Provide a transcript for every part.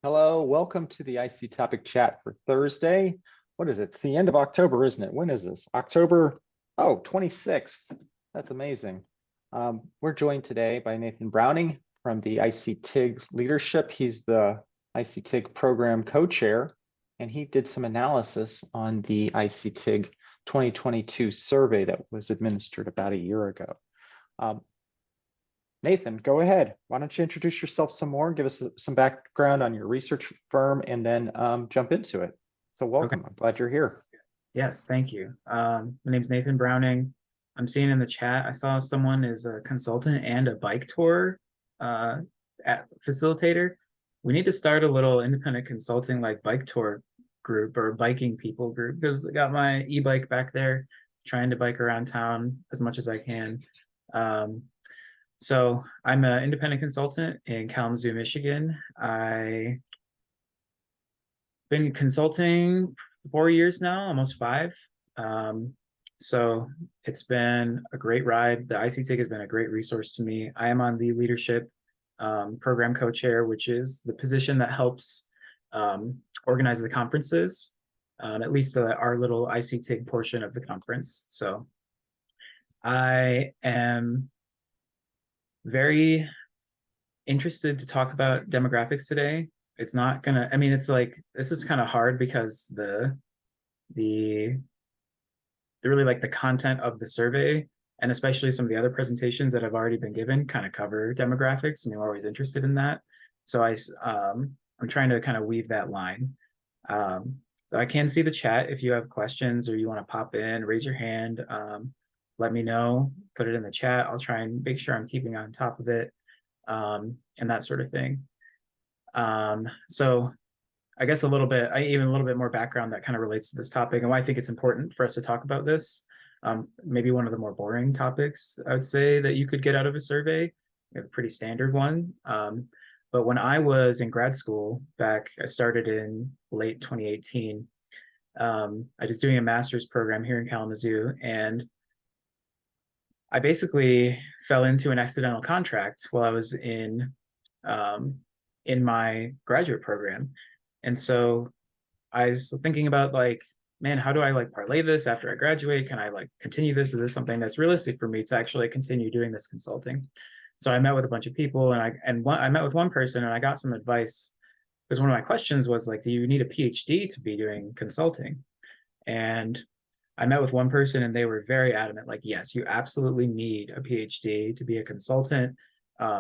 Hello, welcome to the IC Topic Chat for Thursday. What is it? It's the end of October, isn't it? When is this? October, 26th. That's amazing. We're joined today by Nathan Browning from the IC TIG leadership. He's the IC TIG program co-chair, and he did some analysis on the IC TIG 2022 survey that was administered about a year ago. Nathan, go ahead. Why don't you introduce yourself some more, give us some background on your research firm, and then jump into it. So welcome. Okay. I'm glad you're here. Yes, thank you. My name's Nathan Browning. I'm seeing in the chat, I saw someone is a consultant and a bike tour facilitator. We need to start a little independent consulting like bike tour group or biking people group, because I got my e-bike back there, trying to bike around town as much as I can. So I'm an independent consultant in Kalamazoo, Michigan. I've been consulting 4 years now, almost 5. So it's been a great ride. The ICTIG has been a great resource to me. I am on the leadership program co-chair, which is the position that helps organize the conferences, at least our little ICTIG portion of the conference. So I am very interested to talk about demographics today. It's not gonna, I mean, it's like, this is kind of hard because the really like the content of the survey, and especially some of the other presentations that have already been given kind of cover demographics. I mean, we're always interested in that. So I'm trying to kind of weave that line. So I can see the chat if you have questions or you want to pop in, raise your hand, let me know, put it in the chat. I'll try and make sure I'm keeping on top of it, and that sort of thing. So I guess even a little bit more background that kind of relates to this topic and why I think it's important for us to talk about this. Maybe one of the more boring topics I would say that you could get out of a survey, a pretty standard one. But when I was in grad school I started in late 2018. I was doing a master's program here in Kalamazoo, and I basically fell into an accidental contract while I was in my graduate program. And so I was thinking about like, man, how do I like parlay this after I graduate? Can I like continue this? Is this something that's realistic for me to actually continue doing this consulting? So I met with a bunch of people, and I met with one person, and I got some advice, because one of my questions was like, do you need a PhD to be doing consulting? And I met with one person, and they were very adamant, like, yes, you absolutely need a PhD to be a consultant.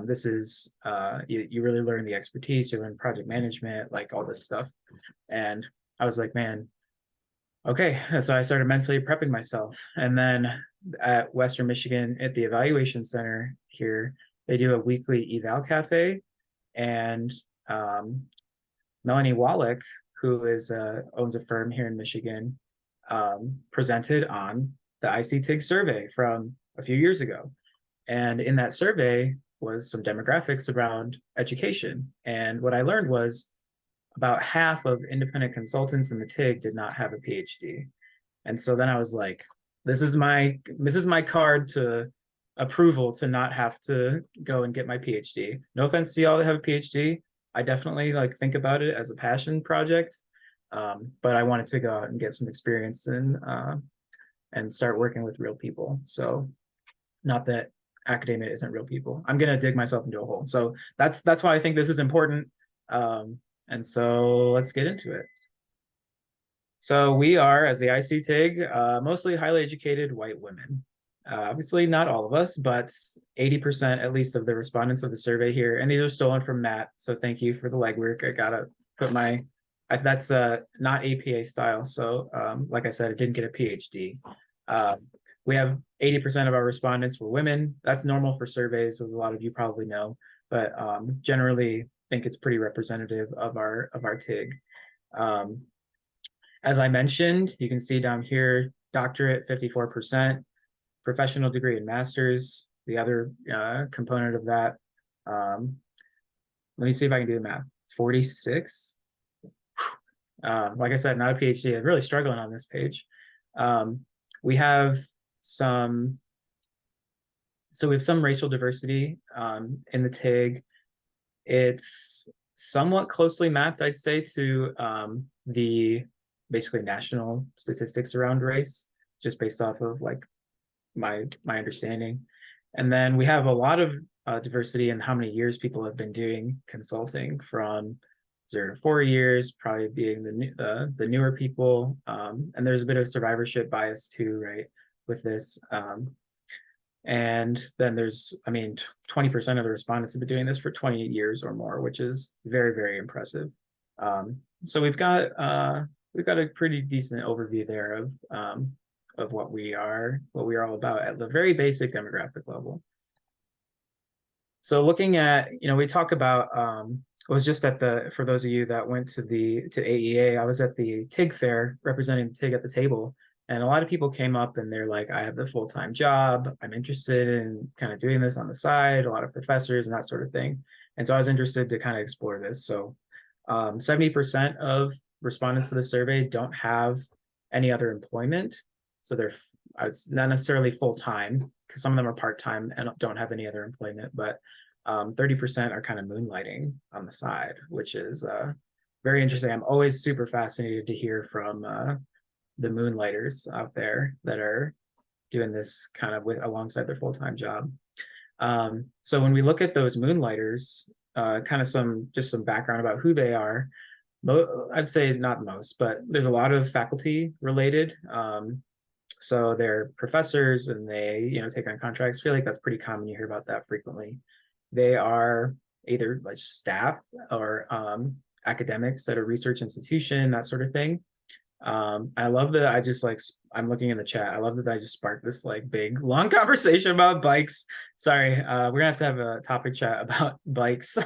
This is you really learn the expertise, you learn project management, like all this stuff. And I was like, man, okay. So I started mentally prepping myself. And then at Western Michigan, at the Evaluation Center here, they do a weekly eval cafe. And Melanie Wallach, who owns a firm here in Michigan, presented on the ICTIG survey from a few years ago. And in that survey was some demographics around education. And what I learned was about half of independent consultants in the TIG did not have a PhD. And so then I was like, this is my card to approval to not have to go and get my PhD. No offense to y'all that have a PhD. I definitely like think about it as a passion project. But I wanted to go out and get some experience and start working with real people. So not that academia isn't real people. I'm gonna dig myself into a hole. So that's why I think this is important. And so let's get into it. So we are, as the ICTIG, mostly highly educated white women. Obviously not all of us, but 80% at least of the respondents of the survey here, and these are stolen from Matt. So thank you for the legwork. I gotta put that's not APA style. So like I said, I didn't get a PhD. We have 80% of our respondents were women. That's normal for surveys, as a lot of you probably know, but generally think it's pretty representative of our TIG. As I mentioned, you can see down here, doctorate 54%, professional degree and master's, the other component of that. Let me see if I can do the math. 46. Like I said, not a PhD. I'm really struggling on this page. We have some racial diversity in the TIG. It's somewhat closely mapped, I'd say, to the basically national statistics around race, just based off of like my understanding. And then we have a lot of diversity in how many years people have been doing consulting, from 0 to 4 years, probably being the newer people. And there's a bit of survivorship bias too, right, with this. And then there's, I mean, 20% of the respondents have been doing this for 20 years or more, which is very, very impressive. So we've got a pretty decent overview there of what we are all about at the very basic demographic level. So looking at, we talk about, I was just at for those of you that went to AEA, I was at the TIG fair representing TIG at the table. And a lot of people came up and they're like, I have the full-time job. I'm interested in kind of doing this on the side, a lot of professors and that sort of thing. And so I was interested to kind of explore this. So 70% of respondents to the survey don't have any other employment. So it's not necessarily full-time, because some of them are part-time and don't have any other employment, but 30% are kind of moonlighting on the side, which is very interesting. I'm always super fascinated to hear from the moonlighters out there that are doing this kind of alongside their full-time job. So when we look at those moonlighters, kind of some background about who they are. I'd say not most, but there's a lot of faculty related. So they're professors and they, take on contracts. I feel like that's pretty common. You hear about that frequently. They are either like staff or academics at a research institution, that sort of thing. I love that I'm looking in the chat. I love that I just sparked this like big long conversation about bikes. Sorry, we're gonna have to have a topic chat about bikes.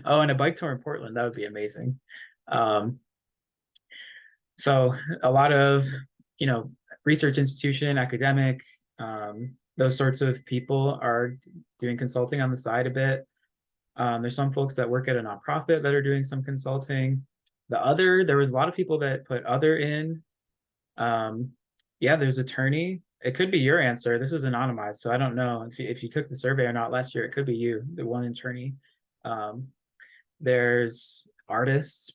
Oh, and a bike tour in Portland, that would be amazing. So a lot of, research institution, academic, those sorts of people are doing consulting on the side a bit. There's some folks that work at a nonprofit that are doing some consulting. There was a lot of people that put other in. Yeah, there's attorney. It could be your answer. This is anonymized, so I don't know if you took the survey or not last year. It could be you, the one attorney. There's artists,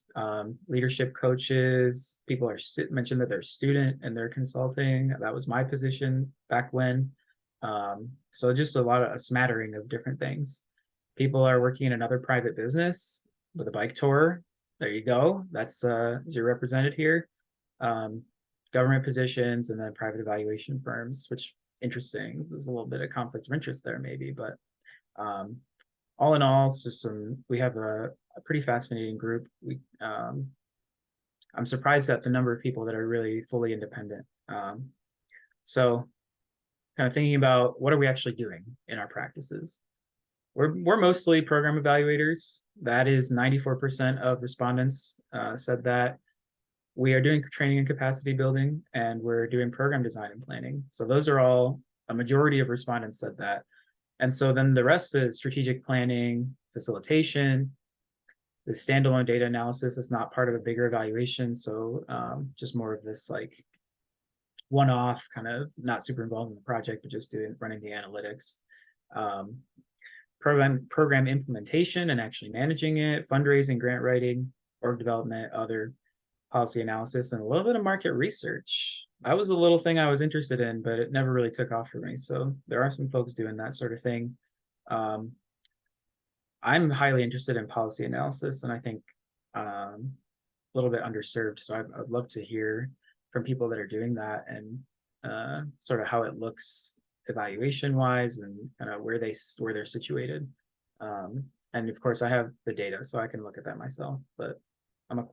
leadership coaches. People mentioned that they're student and they're consulting. That was my position back when. So just a smattering of different things. People are working in another private business with a bike tour. There you go. That's you're represented here. Government positions and then private evaluation firms, which interesting. There's a little bit of conflict of interest there maybe, but all in all, it's just we have a pretty fascinating group. I'm surprised at the number of people that are really fully independent. So kind of thinking about what are we actually doing in our practices? We're mostly program evaluators. That is 94% of respondents said that. We are doing training and capacity building, and we're doing program design and planning. So those are all, a majority of respondents said that. And so then the rest is strategic planning, facilitation, the standalone data analysis is not part of a bigger evaluation. So just more of this like one-off, kind of not super involved in the project, but just running the analytics. Program implementation and actually managing it, fundraising, grant writing, org development, other policy analysis, and a little bit of market research. That was a little thing I was interested in, but it never really took off for me. So there are some folks doing that sort of thing. I'm highly interested in policy analysis, and I think a little bit underserved. So I'd love to hear from people that are doing that and sort of how it looks evaluation wise and kind of where they're situated. And of course I have the data, so I can look at that myself, but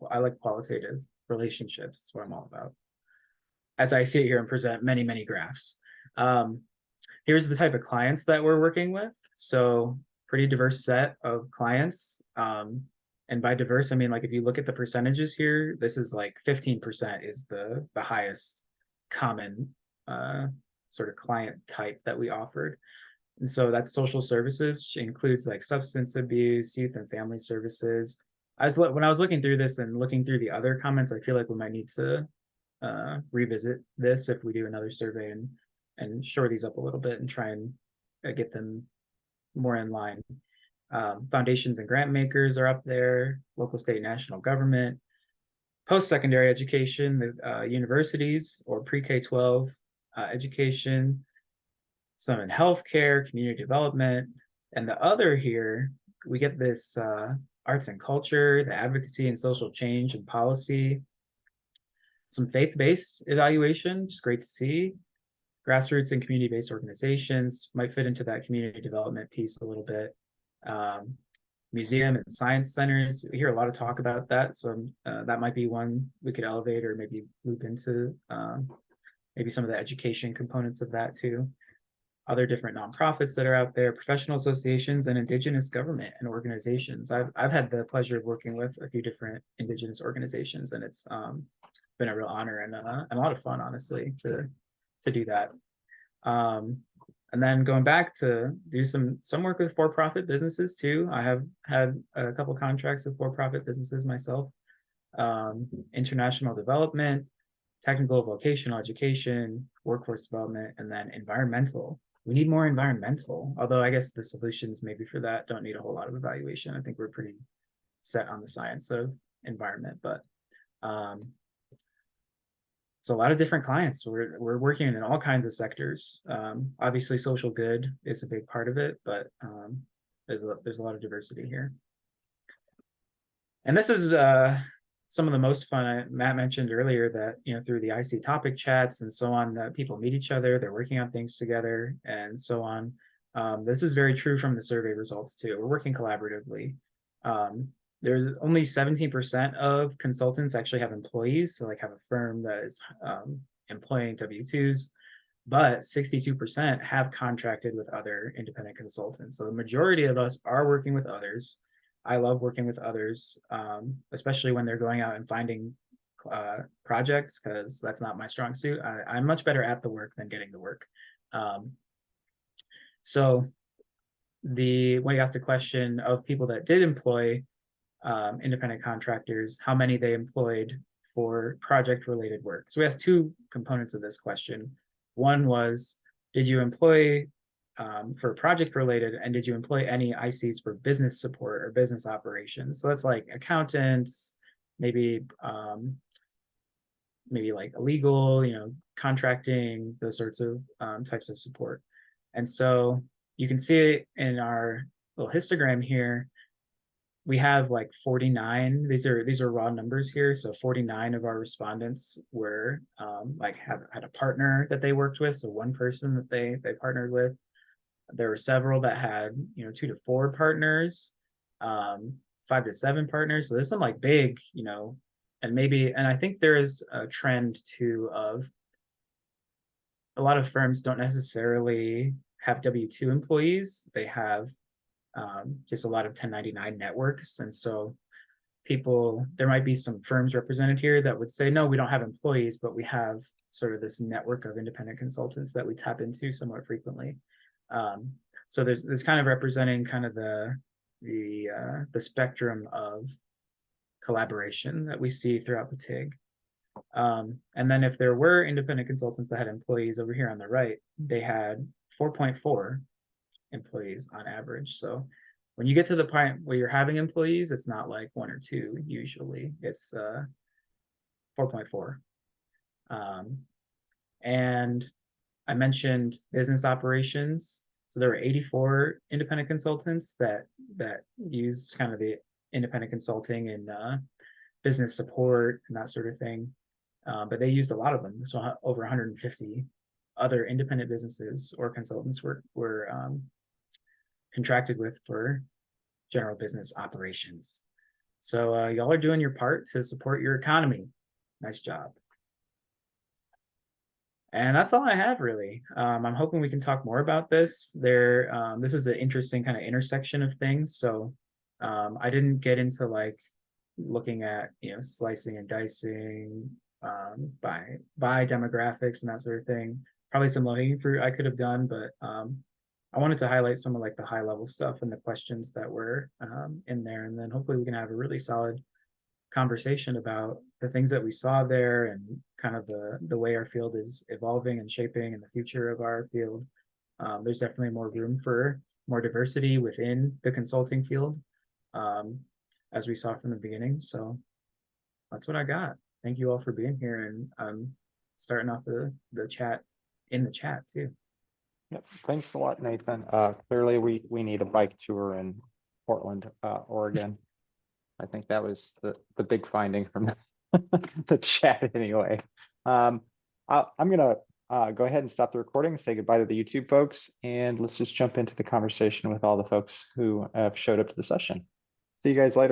I like qualitative relationships. That's what I'm all about. As I sit here and present many, many graphs. Here's the type of clients that we're working with. So pretty diverse set of clients. And by diverse, I mean, like if you look at the percentages here, this is like 15% is the highest common sort of client type that we offered. And so that's social services, which includes like substance abuse, youth and family services. When I was looking through this and looking through the other comments, I feel like we might need to revisit this if we do another survey and shore these up a little bit and try and get them more in line. Foundations and grant makers are up there, local, state, national government, post-secondary education, the universities or pre-K-12 education, some in healthcare, community development, and the other here, we get this arts and culture, the advocacy and social change and policy, some faith-based evaluation, just great to see. Grassroots and community-based organizations might fit into that community development piece a little bit. Museum and science centers, we hear a lot of talk about that, so that might be one we could elevate or maybe loop into maybe some of the education components of that too. Other different nonprofits that are out there, professional associations, and indigenous government and organizations. I've had the pleasure of working with a few different indigenous organizations, and it's been a real honor and a lot of fun, honestly, to do that. And then going back to do some work with for-profit businesses too. I have had a couple contracts with for-profit businesses myself. International development, technical vocational education, workforce development, and then environmental. We need more environmental, although I guess the solutions maybe for that don't need a whole lot of evaluation. I think we're pretty set on the science of environment, but so a lot of different clients. We're working in all kinds of sectors. Obviously, social good is a big part of it, but there's a lot of diversity here. And this is some of the most fun. Matt mentioned earlier that through the IC topic chats and so on, that people meet each other, they're working on things together, and so on. This is very true from the survey results too. We're working collaboratively. There's only 17% of consultants actually have employees, so like have a firm that is employing W-2s, but 62% have contracted with other independent consultants. So the majority of us are working with others. I love working with others, especially when they're going out and finding projects, because that's not my strong suit. I'm much better at the work than getting the work. So when you asked a question of people that did employ independent contractors, how many they employed for project-related work. So we asked two components of this question. One was, did you employ for project-related, and did you employ any ICs for business support or business operations? So that's like accountants, maybe like legal, contracting, those sorts of types of support. And so you can see it in our little histogram here. We have like 49. These are raw numbers here. So 49 of our respondents were had a partner that they worked with. So one person that they partnered with. There were several that had 2 to 4 partners, 5 to 7 partners. So there's some like big, and I think there is a trend too of a lot of firms don't necessarily have W-2 employees. They have just a lot of 1099 networks. And so there might be some firms represented here that would say, no, we don't have employees, but we have sort of this network of independent consultants that we tap into somewhat frequently. So there's kind of representing kind of the spectrum of collaboration that we see throughout the TIG. And then if there were independent consultants that had employees over here on the right, they had 4.4 employees on average. So when you get to the point where you're having employees, it's not like 1 or 2 usually. It's 4.4. And I mentioned business operations. So there were 84 independent consultants that use kind of the independent consulting and business support and that sort of thing. But they used a lot of them. So over 150 other independent businesses or consultants were contracted with for general business operations. So y'all are doing your part to support your economy. Nice job. And that's all I have, really. I'm hoping we can talk more about this. This is an interesting kind of intersection of things. So I didn't get into like looking at slicing and dicing by demographics and that sort of thing. Probably some low-hanging fruit I could have done, but I wanted to highlight some of like the high-level stuff and the questions that were in there, and then hopefully we can have a really solid conversation about the things that we saw there and kind of the way our field is evolving and shaping and the future of our field. There's definitely more room for more diversity within the consulting field, as we saw from the beginning. So that's what I got. Thank you all for being here and starting off the chat in the chat too. Yep. Thanks a lot, Nathan. Clearly we need a bike tour in Portland, Oregon. I think that was the big finding from the chat anyway. I'm gonna go ahead and stop the recording, say goodbye to the YouTube folks, and let's just jump into the conversation with all the folks who have showed up to the session. See you guys later.